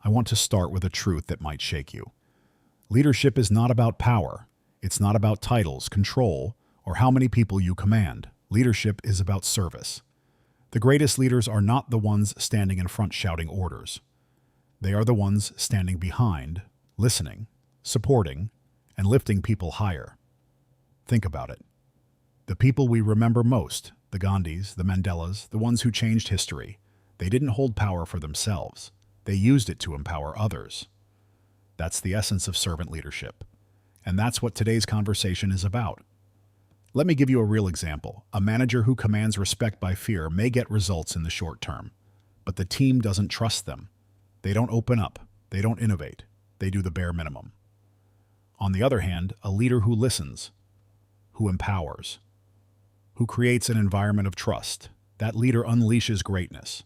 I want to start with a truth that might shake you. Leadership is not about power. It's not about titles, control, or how many people you command. Leadership is about service. The greatest leaders are not the ones standing in front shouting orders. They are the ones standing behind, listening, supporting, and lifting people higher. Think about it. The people we remember most, the Gandhis, the Mandelas, the ones who changed history, they didn't hold power for themselves. They used it to empower others. That's the essence of servant leadership. And that's what today's conversation is about. Let me give you a real example. A manager who commands respect by fear may get results in the short term, but the team doesn't trust them. They don't open up. They don't innovate. They do the bare minimum. On the other hand, a leader who listens, who empowers, who creates an environment of trust, that leader unleashes greatness.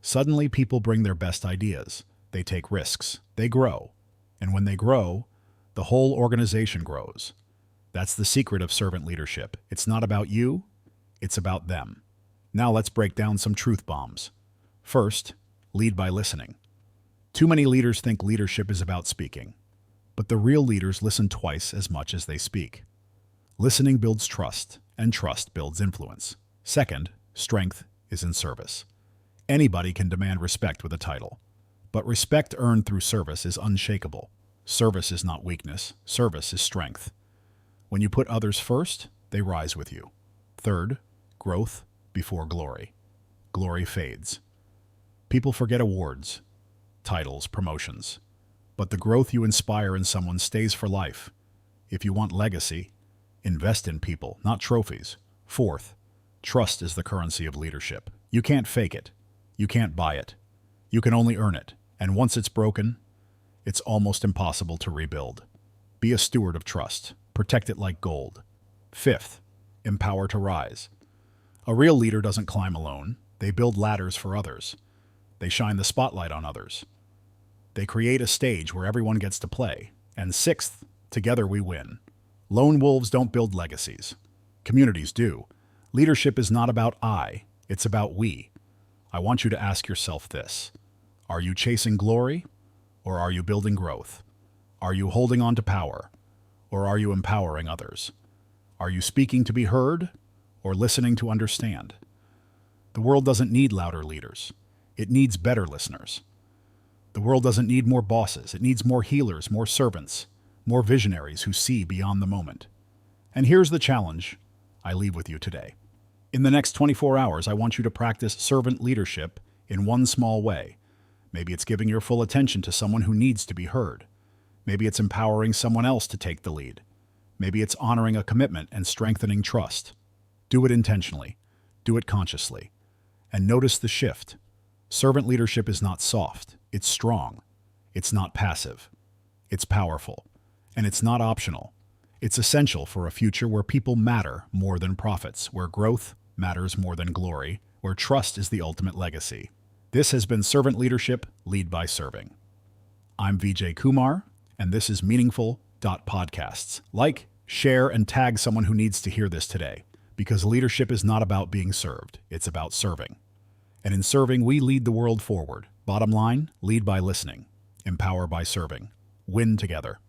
Suddenly, people bring their best ideas. They take risks. They grow. And when they grow, the whole organization grows. That's the secret of servant leadership. It's not about you, it's about them. Now let's break down some truth bombs. First, lead by listening. Too many leaders think leadership is about speaking, but the real leaders listen twice as much as they speak. Listening builds trust, and trust builds influence. Second, strength is in service. Anybody can demand respect with a title, but respect earned through service is unshakable. Service is not weakness, service is strength. When you put others first, they rise with you. Third, growth before glory. Glory fades. People forget awards, titles, promotions, but the growth you inspire in someone stays for life. If you want legacy, invest in people, not trophies. Fourth, trust is the currency of leadership. You can't fake it. You can't buy it. You can only earn it. And once it's broken, it's almost impossible to rebuild. Be a steward of trust. Protect it like gold. Fifth, empower to rise. A real leader doesn't climb alone. They build ladders for others. They shine the spotlight on others. They create a stage where everyone gets to play. And sixth, together we win. Lone wolves don't build legacies. Communities do. Leadership is not about I, it's about we. I want you to ask yourself this. Are you chasing glory, or are you building growth? Are you holding on to power, or are you empowering others? Are you speaking to be heard, or listening to understand? The world doesn't need louder leaders. It needs better listeners. The world doesn't need more bosses. It needs more healers, more servants, more visionaries who see beyond the moment. And here's the challenge I leave with you today. In the next 24 hours, I want you to practice servant leadership in one small way. Maybe it's giving your full attention to someone who needs to be heard. Maybe it's empowering someone else to take the lead. Maybe it's honoring a commitment and strengthening trust. Do it intentionally. Do it consciously. And notice the shift. Servant leadership is not soft. It's strong. It's not passive. It's powerful. And it's not optional. It's essential for a future where people matter more than profits, where growth matters more than glory, where trust is the ultimate legacy. This has been Servant Leadership, Lead by Serving. I'm VJ Kumar, and this is Meaningful.Podcasts. Like, share, and tag someone who needs to hear this today, because leadership is not about being served, it's about serving. And in serving, we lead the world forward. Bottom line, lead by listening, empower by serving, win together.